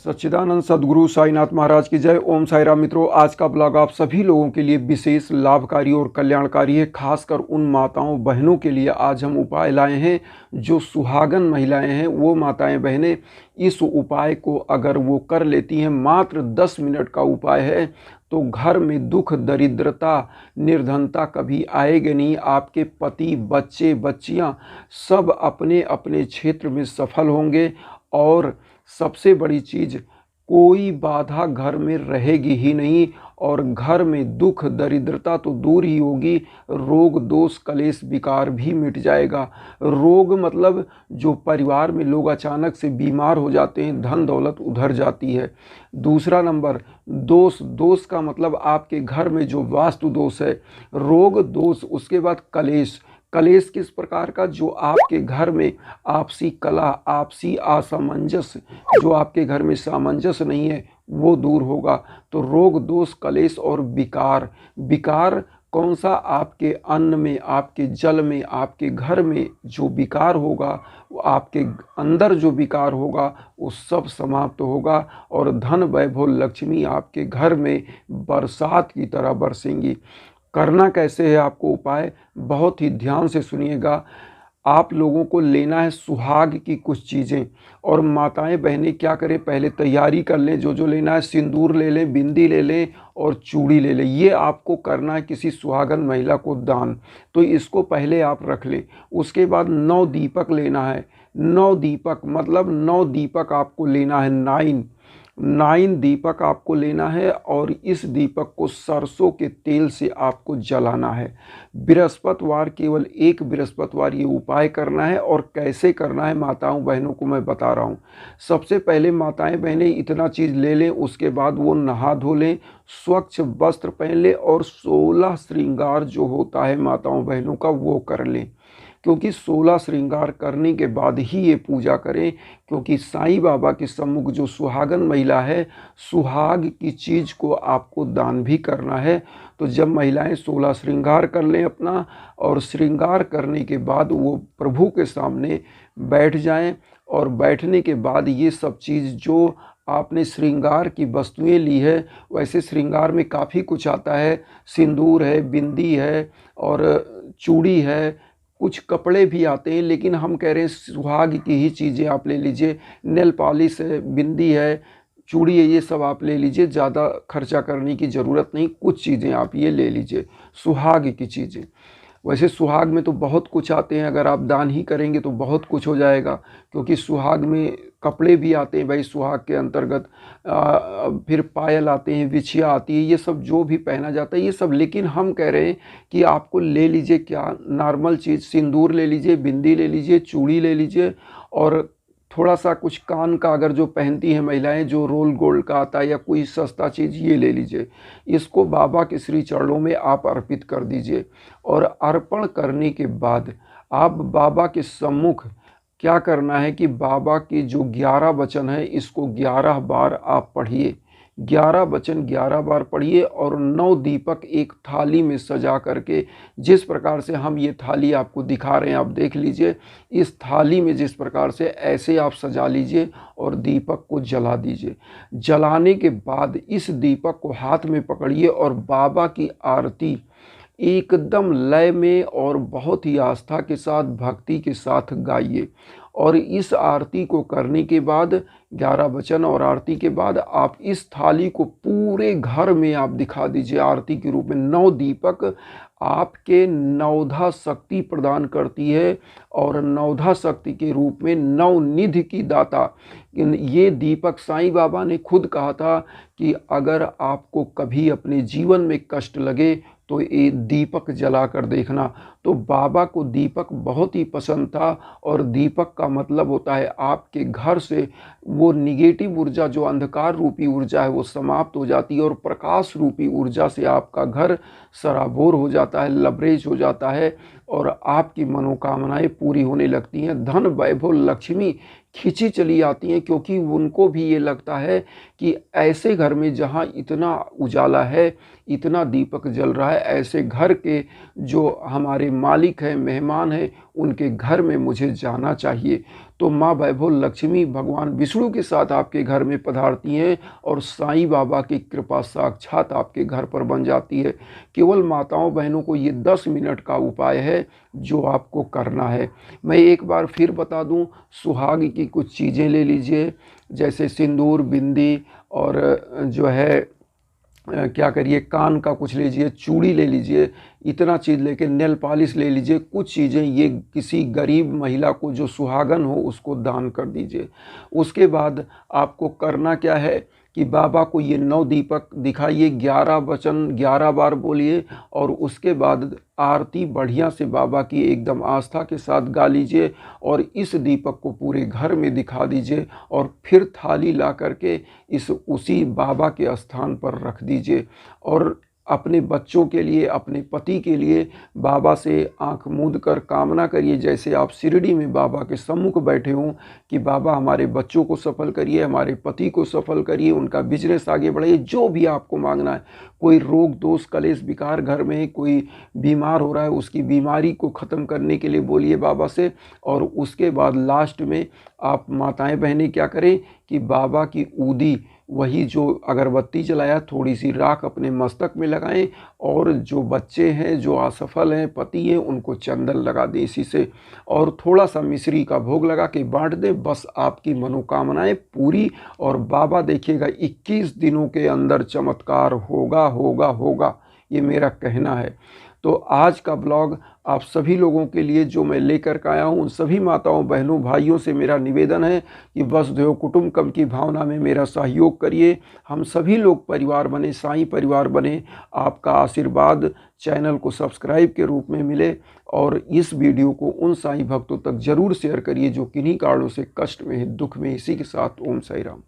सच्चिदानंद सद्गुरु साईनाथ महाराज की जय। ओम साई राम। मित्रों, आज का ब्लॉग आप सभी लोगों के लिए विशेष लाभकारी और कल्याणकारी है, खासकर उन माताओं बहनों के लिए। आज हम उपाय लाए हैं जो सुहागन महिलाएं हैं, वो माताएं बहनें इस उपाय को अगर वो कर लेती हैं, मात्र 10 मिनट का उपाय है, तो घर में दुख, दरिद्रता, निर्धनता कभी आएगी नहीं। आपके पति, बच्चे, बच्चियां सब अपने अपने क्षेत्र में सफल होंगे और सबसे बड़ी चीज़, कोई बाधा घर में रहेगी ही नहीं और घर में दुख, दरिद्रता तो दूर ही होगी, रोग, दोष, कलेश, विकार भी मिट जाएगा। रोग मतलब जो परिवार में लोग अचानक से बीमार हो जाते हैं, धन दौलत उधर जाती है। दूसरा नंबर दोष, दोष का मतलब आपके घर में जो वास्तु दोष है, रोग, दोष। उसके बाद कलेश, कलेश किस प्रकार का, जो आपके घर में आपसी कला, आपसी असमंजस, जो आपके घर में सामंजस्य नहीं है, वो दूर होगा। तो रोग, दोष, कलेश और विकार। विकार कौन सा? आपके अन्न में, आपके जल में, आपके घर में जो विकार होगा, आपके अंदर जो विकार होगा, वो सब समाप्त होगा और धन, वैभव, लक्ष्मी आपके घर में बरसात की तरह बरसेंगी। करना कैसे है आपको उपाय, बहुत ही ध्यान से सुनिएगा। आप लोगों को लेना है सुहाग की कुछ चीज़ें, और माताएं बहनें क्या करें, पहले तैयारी कर लें। जो जो लेना है, सिंदूर ले लें, बिंदी ले लें और चूड़ी ले लें। ये आपको करना है किसी सुहागन महिला को दान, तो इसको पहले आप रख लें। उसके बाद 9 दीपक लेना है। 9 दीपक मतलब 9 दीपक आपको लेना है। 9 दीपक आपको लेना है और इस दीपक को सरसों के तेल से आपको जलाना है। बृहस्पतिवार, केवल एक बृहस्पतिवार ये उपाय करना है। और कैसे करना है माताओं बहनों को मैं बता रहा हूँ। सबसे पहले माताएं बहनें इतना चीज़ ले लें, उसके बाद वो नहा धो लें, स्वच्छ वस्त्र पहन लें और 16 श्रृंगार जो होता है माताओं बहनों का, वो कर लें। क्योंकि 16 श्रृंगार करने के बाद ही ये पूजा करें, क्योंकि साईं बाबा के सम्मुख जो सुहागन महिला है, सुहाग की चीज़ को आपको दान भी करना है। तो जब महिलाएं 16 श्रृंगार कर लें अपना, और श्रृंगार करने के बाद वो प्रभु के सामने बैठ जाएं, और बैठने के बाद ये सब चीज़ जो आपने श्रृंगार की वस्तुएं ली है, वैसे श्रृंगार में काफ़ी कुछ आता है, सिंदूर है, बिंदी है और चूड़ी है, कुछ कपड़े भी आते हैं, लेकिन हम कह रहे हैं सुहाग की ही चीज़ें आप ले लीजिए। नेल पॉलिश है, बिंदी है, चूड़ी है, ये सब आप ले लीजिए। ज़्यादा खर्चा करने की ज़रूरत नहीं, कुछ चीज़ें आप ये ले लीजिए, सुहाग की चीज़ें। वैसे सुहाग में तो बहुत कुछ आते हैं, अगर आप दान ही करेंगे तो बहुत कुछ हो जाएगा, क्योंकि सुहाग में कपड़े भी आते हैं भाई सुहाग के अंतर्गत। फिर पायल आते हैं, बिछिया आती है, ये सब जो भी पहना जाता है ये सब। लेकिन हम कह रहे हैं कि आपको ले लीजिए क्या, नॉर्मल चीज़, सिंदूर ले लीजिए, बिंदी ले लीजिए, चूड़ी ले लीजिए, और थोड़ा सा कुछ कान का अगर जो पहनती हैं महिलाएं, जो रोल गोल्ड का आता है या कोई सस्ता चीज़, ये ले लीजिए। इसको बाबा के श्री चरणों में आप अर्पित कर दीजिए। और अर्पण करने के बाद आप बाबा के सम्मुख क्या करना है कि बाबा के जो 11 वचन है, इसको 11 बार आप पढ़िए। 11 वचन 11 बार पढ़िए और 9 दीपक एक थाली में सजा करके, जिस प्रकार से हम ये थाली आपको दिखा रहे हैं, आप देख लीजिए। इस थाली में जिस प्रकार से ऐसे आप सजा लीजिए और दीपक को जला दीजिए। जलाने के बाद इस दीपक को हाथ में पकड़िए और बाबा की आरती एकदम लय में और बहुत ही आस्था के साथ, भक्ति के साथ गाइए। और इस आरती को करने के बाद, 11 वचन और आरती के बाद, आप इस थाली को पूरे घर में आप दिखा दीजिए आरती के रूप में। 9 दीपक आपके नवधा शक्ति प्रदान करती है, और नवधा शक्ति के रूप में नवनिधि की दाता। ये दीपक साईं बाबा ने खुद कहा था कि अगर आपको कभी अपने जीवन में कष्ट लगे तो ये दीपक जला कर देखना। तो बाबा को दीपक बहुत ही पसंद था, और दीपक का मतलब होता है आपके घर से वो निगेटिव ऊर्जा, जो अंधकार रूपी ऊर्जा है, वो समाप्त हो जाती है, और प्रकाश रूपी ऊर्जा से आपका घर सराबोर हो जाता है, लबरेज हो जाता है। और आपकी मनोकामनाएं पूरी होने लगती हैं। धन वैभव लक्ष्मी खिंची चली आती हैं, क्योंकि उनको भी ये लगता है कि ऐसे घर में जहाँ इतना उजाला है, इतना दीपक जल रहा है, ऐसे घर के जो हमारे मालिक हैं, मेहमान हैं, उनके घर में मुझे जाना चाहिए। तो माँ वैभव लक्ष्मी भगवान विष्णु के साथ आपके घर में पधारती हैं और साईं बाबा की कृपा साक्षात आपके घर पर बन जाती है। केवल माताओं बहनों को ये 10 मिनट का उपाय है जो आपको करना है। मैं एक बार फिर बता दूं, सुहाग की कुछ चीज़ें ले लीजिए, जैसे सिंदूर, बिंदी और जो है क्या करिए, कान का कुछ लीजिए, चूड़ी ले लीजिए, इतना चीज़ लेके नेल पॉलिश ले लीजिए। कुछ चीज़ें ये किसी गरीब महिला को जो सुहागन हो उसको दान कर दीजिए। उसके बाद आपको करना क्या है कि बाबा को ये 9 दीपक दिखाइए, 11 वचन 11 बार बोलिए और उसके बाद आरती बढ़िया से बाबा की एकदम आस्था के साथ गा लीजिए और इस दीपक को पूरे घर में दिखा दीजिए और फिर थाली ला करके उसी बाबा के स्थान पर रख दीजिए। और अपने बच्चों के लिए, अपने पति के लिए बाबा से आंख मूंद कर कामना करिए, जैसे आप शिरडी में बाबा के सम्मुख बैठे हों, कि बाबा हमारे बच्चों को सफल करिए, हमारे पति को सफल करिए, उनका बिजनेस आगे बढ़ाइए। जो भी आपको मांगना है, कोई रोग दोष कलेश विकार घर में, कोई बीमार हो रहा है, उसकी बीमारी को ख़त्म करने के लिए बोलिए बाबा से। और उसके बाद लास्ट में आप माताएं बहनें क्या करें कि बाबा की ऊदी, वही जो अगरबत्ती जलाया, थोड़ी सी राख अपने मस्तक में लगाएं और जो बच्चे हैं, जो असफल हैं, पति हैं, उनको चंदन लगा दें इसी से और थोड़ा सा मिश्री का भोग लगा के बांट दें। बस आपकी मनोकामनाएं पूरी और बाबा देखिएगा 21 दिनों के अंदर चमत्कार होगा होगा होगा, ये मेरा कहना है। तो आज का ब्लॉग आप सभी लोगों के लिए जो मैं लेकर के आया हूँ, उन सभी माताओं बहनों भाइयों से मेरा निवेदन है कि वसुधैव कुटुंबकम की भावना में मेरा सहयोग करिए। हम सभी लोग परिवार बने, साईं परिवार बने। आपका आशीर्वाद चैनल को सब्सक्राइब के रूप में मिले और इस वीडियो को उन साईं भक्तों तक जरूर शेयर करिए जो किन्हीं कारणों से कष्ट में है, दुख में। इसी के साथ ओम साई राम।